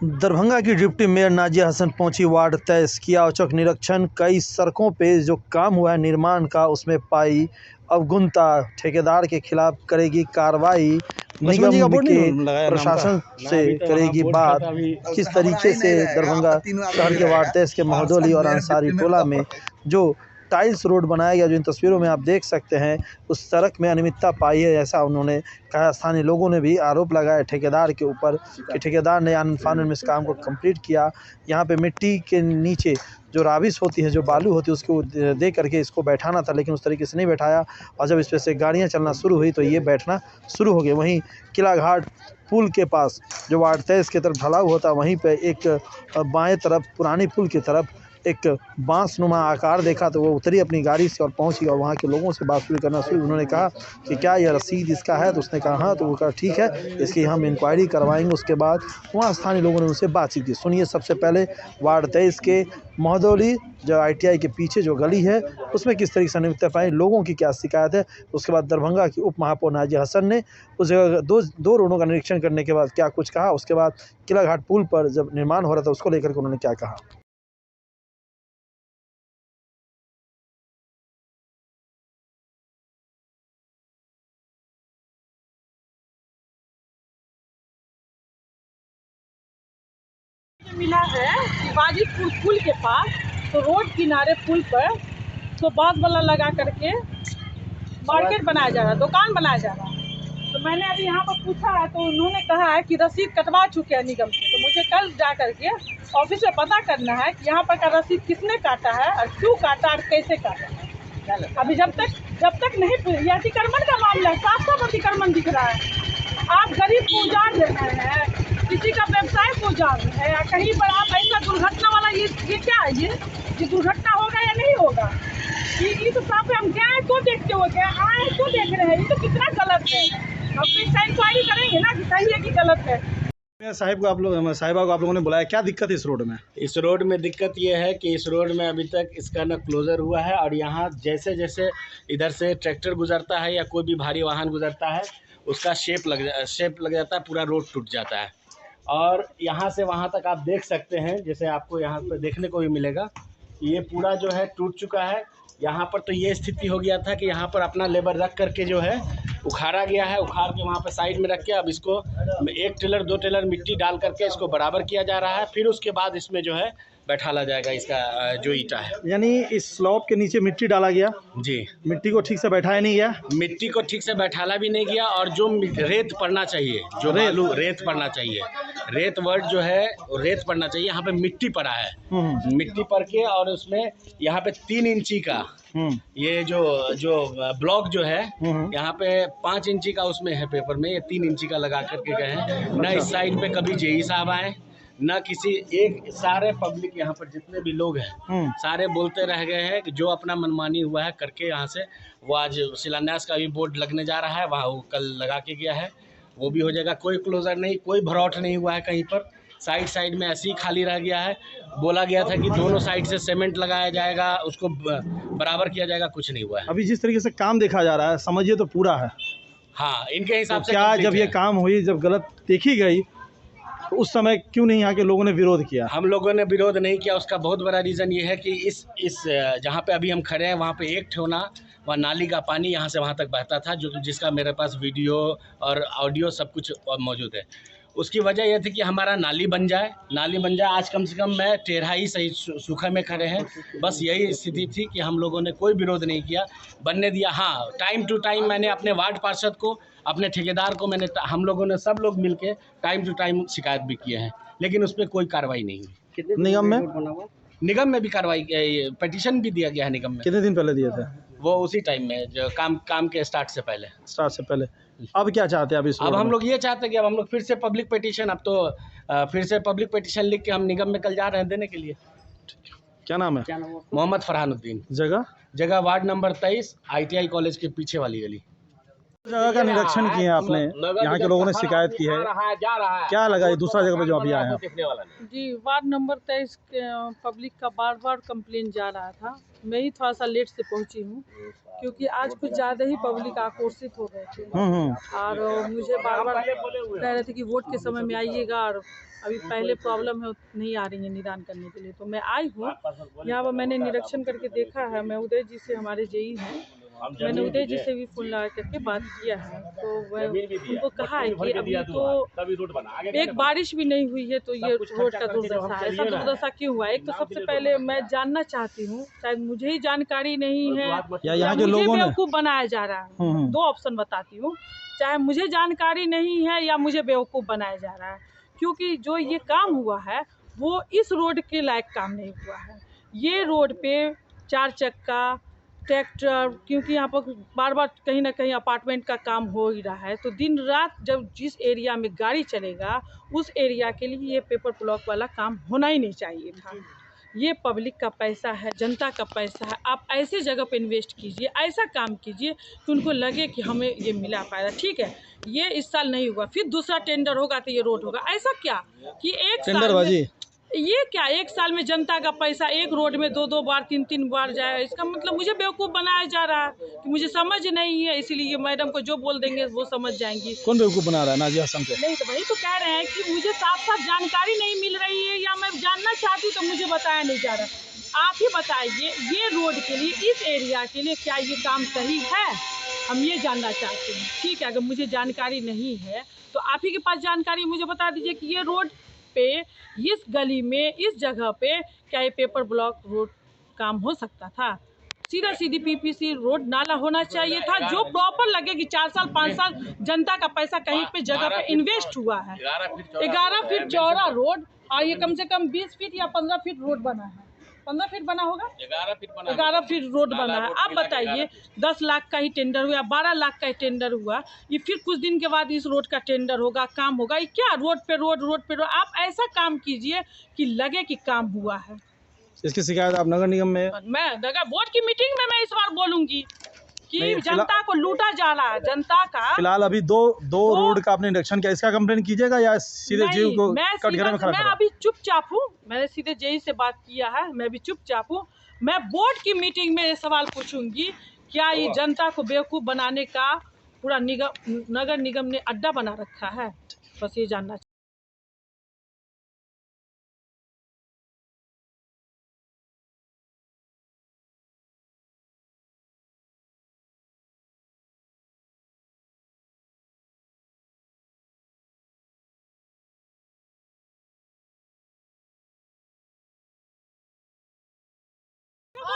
दरभंगा की deputy mayor Nazia Hasan पहुंची ward 23, किया औचक निरीक्षण। कई सड़कों पे जो काम हुआ है निर्माण का, उसमें पाई अवगुणता, ठेकेदार के खिलाफ करेगी कार्रवाई, निगम के प्रशासन से करेगी बात। किस तरीके से दरभंगा शहर के वार्ड 23 के महोदौली और अंसारी टोला में जो टाइल्स रोड बनाया गया, जो इन तस्वीरों में आप देख सकते हैं, उस सड़क में अनियमितता पाई है, ऐसा उन्होंने कहा। स्थानीय लोगों ने भी आरोप लगाया ठेकेदार के ऊपर कि ठेकेदार ने अनफाइनल में इस काम को कंप्लीट किया। यहाँ पे मिट्टी के नीचे जो राबिस होती है, जो बालू होती है, उसको दे करके इसको बैठाना था, लेकिन उस तरीके से नहीं बैठाया, और जब इस पर से गाड़ियाँ चलना शुरू हुई तो ये बैठना शुरू हो गए। वहीं किला घाट पुल के पास जो वार्ड 23 की तरफ ढलाव होता है, वहीं पे एक बाएं तरफ पुरानी पुल की तरफ एक बांसनुमा आकार देखा, तो वो उतरी अपनी गाड़ी से और पहुंची और वहाँ के लोगों से बात शुरू करना शुरू। उन्होंने कहा कि क्या यह रसीद इसका है, तो उसने कहा हाँ, तो वो कहा ठीक है, इसकी हम इंक्वायरी करवाएंगे। उसके बाद वहाँ स्थानीय लोगों ने उनसे बातचीत की। सुनिए सबसे पहले वार्ड 23 के महोदौली जो ITI के पीछे जो गली है, उसमें किस तरीके से अनियमितता पाई, लोगों की क्या शिकायत है। उसके बाद दरभंगा की उप महापौर नाजिया हसन ने उस जगह दो रोडों का निरीक्षण करने के बाद क्या कुछ कहा। उसके बाद किला घाट पुल पर जब निर्माण हो रहा था, उसको लेकर के उन्होंने क्या कहा। मिला है शिवाजीपुर पुल के पास, तो रोड किनारे पुल पर तो बांस वाला लगा करके मार्केट बनाया जा रहा है, दुकान बनाया जा रहा है। तो मैंने अभी यहाँ पर पूछा है, तो उन्होंने कहा है कि रसीद कटवा चुके हैं निगम से। तो मुझे कल जा करके ऑफिस में पता करना है कि यहाँ पर का रसीद किसने काटा है और क्यों काटा और कैसे काटा है। अभी जब तक नहीं, यह अतिक्रमण का मामला है, साफ साफ अतिक्रमण दिख रहा है। आप गरीब को उजाड़ रहे हैं, किसी का व्यवसाय को उजाड़ रहे हैं, या कहीं पर आप ऐसा दुर्घटना वाला ये क्या है, ये दुर्घटना होगा या नहीं होगा, ये तो साफ है। हम गए तो देखते हो गए, आए तो देख रहे हैं, ये तो कितना गलत है। अब तो इसका इंक्वायरी करेंगे ना कि सही है कि गलत है। साहिबा को आप लोगों ने बुलाया, क्या दिक्कत है इस रोड में? इस रोड में दिक्कत ये है कि इस रोड में अभी तक इसका न क्लोज़र हुआ है, और यहाँ जैसे जैसे इधर से ट्रैक्टर गुजरता है या कोई भी भारी वाहन गुजरता है, उसका शेप लग जाता है, पूरा रोड टूट जाता है। और यहाँ से वहाँ तक आप देख सकते हैं, जैसे आपको यहाँ पर देखने को भी मिलेगा, ये पूरा जो है टूट चुका है। यहाँ पर तो ये स्थिति हो गया था कि यहाँ पर अपना लेबर रख करके जो है उखाड़ा गया है, उखाड़ के वहाँ पर साइड में रख के अब इसको 1 टेलर 2 टेलर मिट्टी डाल करके इसको बराबर किया जा रहा है। फिर उसके बाद इसमें जो है बैठाला जाएगा इसका जो ईटा है। यानी इस स्लॉब के नीचे मिट्टी डाला गया जी, मिट्टी को ठीक से बैठाया नहीं गया, मिट्टी को ठीक से बैठाला भी नहीं गया, और जो रेत पड़ना चाहिए, जो रेत पड़ना चाहिए, रेत वर्ड जो है रेत पड़ना चाहिए, यहाँ पे मिट्टी पड़ा है। मिट्टी पड़ के और उसमें यहाँ पे 3 इंची का ये जो ब्लॉक जो है, यहाँ पे 5 इंची का उसमें है पेपर में, ये 3 इंची का लगा करके गए हैं। न इस साइड पे कभी JE साहब आए, न किसी एक, सारे पब्लिक यहाँ पर जितने भी लोग हैं सारे बोलते रह गए हैं कि जो अपना मनमानी हुआ है करके यहाँ से। वो आज शिलान्यास का भी बोर्ड लगने जा रहा है, वहाँ वो कल लगा के गया है, वो भी हो जाएगा। कोई क्लोजर नहीं, कोई भरौट नहीं हुआ है कहीं पर, साइड में ऐसे ही खाली रह गया है। बोला गया था कि दोनों साइड से सीमेंट लगाया जाएगा, उसको बराबर किया जाएगा, कुछ नहीं हुआ है। अभी जिस तरीके से काम देखा जा रहा है, समझिए तो पूरा है। हाँ, इनके हिसाब से क्या जब ये काम हुई, जब गलत देखी गई, तो उस समय क्यों नहीं यहाँ के लोगों ने विरोध किया? हम लोगों ने विरोध नहीं किया। उसका बहुत बड़ा रीज़न ये है कि इस जहाँ पे अभी हम खड़े हैं, वहाँ पे एक ठोना वहाँ नाली का पानी यहाँ से वहाँ तक बहता था, जिसका मेरे पास वीडियो और ऑडियो सब कुछ मौजूद है। उसकी वजह यह थी कि हमारा नाली बन जाए। आज कम से कम मैं टेढ़ा ही सही सूखे में खड़े हैं, बस यही स्थिति थी कि हम लोगों ने कोई विरोध नहीं किया, बनने दिया। हाँ, टाइम टू टाइम मैंने अपने वार्ड पार्षद को, अपने ठेकेदार को, हम लोगों ने सब लोग मिलके टाइम टू टाइम शिकायत भी किए हैं, लेकिन उस पर कोई कार्रवाई नहीं हुई। निगम में भी कार्रवाई, पिटीशन भी दिया गया है निगम में। कितने दिन पहले दिए थे? वो उसी टाइम में, जो काम के स्टार्ट से पहले। अब क्या चाहते हैं? अब हम लोग ये चाहते हैं कि अब हम लोग फिर से पब्लिक पिटीशन, अब तो फिर से पब्लिक पिटीशन लिख के हम निगम में कल जा रहे हैं देने के लिए। क्या नाम है? मोहम्मद फरहानुद्दीन। जगह वार्ड नंबर 23, ITI कॉलेज के पीछे वाली गली। जगह का निरीक्षण किया आपने, यहाँ के लोगों ने शिकायत की है, क्या लगा ये दूसरा जगह पे जो अभी आया है? जी, वार्ड नंबर 23 पब्लिक का बार कंप्लेन जा रहा था मैं ही थोड़ा सा लेट से पहुंची हूँ क्योंकि आज कुछ ज़्यादा ही पब्लिक आक्रोशित हो गए थे और मुझे बार बार कह रहे थे कि वोट के समय में आइएगा और अभी पहले प्रॉब्लम है नहीं आ रही है निदान करने के लिए। तो मैं आई हूँ यहाँ पर, मैंने निरीक्षण करके देखा है। मैं उदय जी से, हमारे जेई हैं, मैंने उदय जी से भी फोन लगा करके बात किया है। तो वह उनको कहा है कि अभी तो एक बारिश भी नहीं हुई है तो ये रोड का दुर्दशा है। ऐसा दुर्दशा क्यों हुआ? एक तो सबसे पहले मैं जानना चाहती हूँ, शायद मुझे ही जानकारी नहीं है या मुझे बेवकूफ़ बनाया जा रहा है। दो ऑप्शन बताती हूँ, चाहे मुझे जानकारी नहीं है या मुझे बेवकूफ़ बनाया जा रहा है, क्योंकि जो ये काम हुआ है वो इस रोड के लायक काम नहीं हुआ है। ये रोड पे 4 चक्का ट्रैक्टर, क्योंकि यहाँ पर बार बार कहीं ना कहीं अपार्टमेंट का काम हो ही रहा है, तो दिन रात जब जिस एरिया में गाड़ी चलेगा उस एरिया के लिए ये पेपर ब्लॉक वाला काम होना ही नहीं चाहिए था। ये पब्लिक का पैसा है, जनता का पैसा है। आप ऐसे जगह पे इन्वेस्ट कीजिए, ऐसा काम कीजिए कि उनको लगे कि हमें ये मिला फायदा। ठीक है, ये इस साल नहीं हुआ, फिर दूसरा टेंडर होगा तो ये रोड होगा। ऐसा क्या कि एक साल में ये क्या, एक साल में जनता का पैसा एक रोड में 2-2 बार 3-3 बार जाए? इसका मतलब मुझे बेवकूफ़ बनाया जा रहा है कि मुझे समझ नहीं है, इसीलिए मैडम को जो बोल देंगे वो समझ जाएंगी। कौन बेवकूफ़ बना रहा है? नाजिया हसन को? नहीं, तो वही तो कह रहे हैं कि मुझे साफ साफ जानकारी नहीं मिल रही है या मैं जानना चाहती तो मुझे बताया नहीं जा रहा। आप ही बताइए, ये रोड के लिए, इस एरिया के लिए क्या ये काम सही है? हम ये जानना चाहते हैं। ठीक है, अगर मुझे जानकारी नहीं है तो आप ही के पास जानकारी, मुझे बता दीजिए कि ये रोड पे, इस गली में, इस जगह पे क्या ये पेपर ब्लॉक रोड काम हो सकता था? सीधा सीधी पीपीसी रोड नाला होना चाहिए था, जो प्रॉपर लगे कि 4 साल 5 साल जनता का पैसा कहीं पे जगह पे इन्वेस्ट हुआ है। 11 फीट चौड़ा रोड और ये कम से कम 20 फीट या 15 फीट रोड बना है। 15 फीट बना होगा, 11 फीट रोड बना है। आप बताइए, 10 लाख का ही टेंडर हुआ, 12 लाख का ही टेंडर हुआ, ये फिर कुछ दिन के बाद इस रोड का टेंडर होगा, काम होगा। ये क्या रोड पे रोड, रोड पे रोड? आप ऐसा काम कीजिए कि लगे कि काम हुआ है। इसकी शिकायत आप नगर निगम में? मैं नगर बोर्ड की मीटिंग में मैं इस बार बोलूंगी कि जनता को लूटा जा रहा है, जनता का। फिलहाल अभी दो रोड का आपने निरीक्षण किया, इसका कंप्लेन कीजिएगा या सीधे जेई को कटघरे में खड़ा? मैं अभी चुपचाप हूँ, मैंने सीधे जेई से बात किया है, मैं भी चुपचाप हूँ। मैं बोर्ड की मीटिंग में ये सवाल पूछूंगी, क्या ये जनता को बेवकूफ़ बनाने का पूरा नगर निगम ने अड्डा बना रखा है? बस ये जानना चाहिए।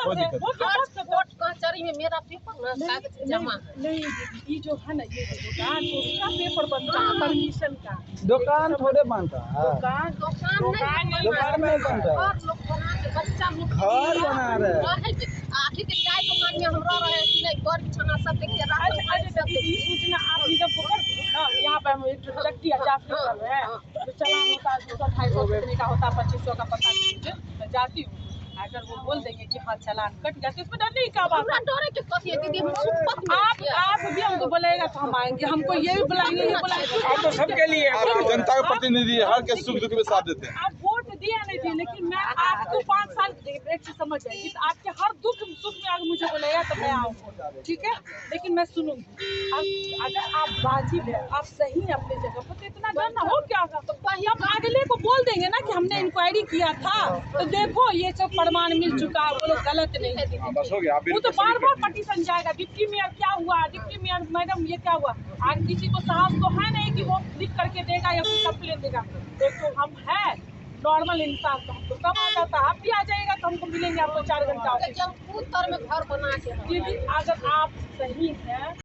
कोर्ट कचहरी में मेरा पेपर कागज जमा नहीं, ये जो है ना, ये दुकान उसका पेपर बनता है, परमिशन का। दुकान थोड़े बनता है, दुकान में बनता है। और लोग बना के बच्चा लोग घर बना रहे आखिर के चाय दुकान में हम रह रहे हैं, नहीं गौर छना सब देखिए रात सूचना आप निगम को कर दो ना। यहाँ पे हम एक चक्की जांच कर रहे हैं, तो चालान होता है 200-250 कितने का होता है, 2500 का पता नहीं, मैं जाती हूँ। अगर वो बोल देंगे कि हाँ चालान कट गया तो इसमें डरने की क्या बात है? डरे के कथिए दीदी, आप भी हमको बोलेगा तो हम आएंगे, हमको ये भी बुलाएंगे, ये बुलाएंगे। आप तो सबके लिए जनता के प्रतिनिधि, हर के सुख दुख में साथ देते हैं। आप वोट दिया नहीं थे, लेकिन मैं आपको 5 साल एक से समझ जाएगी, तो आपके हर दुख सुख में अगर मुझे बोलेगा तो मैं आऊँगा, ठीक है? लेकिन मैं सुनूंगी। अगर आप वाजिब है, आप सही है अपने जगह पर, तो इतना डरना हो क्या? तो हम अगले को बोल देंगे ना कि हमने इंक्वायरी किया था, तो देखो ये सब प्रमाण मिल चुका है, वो लोग गलत नहीं है। बस हो गया। वो तो बार बार पटिशन जाएगा, डिप्टी मेयर क्या हुआ, डिप्टी मेयर मैडम ये क्या हुआ? आज किसी को साहस तो है नहीं कि वो लिख करके देगा या कोई कंप्लेन देगा। देखो हम है नॉर्मल इंसान, तो हमको सब आ जाता है। आप भी आ जाएगा तो हमको मिलेंगे आपको 4 घंटा। जब उत्तर में घर बना के दीदी अगर आप सही हैं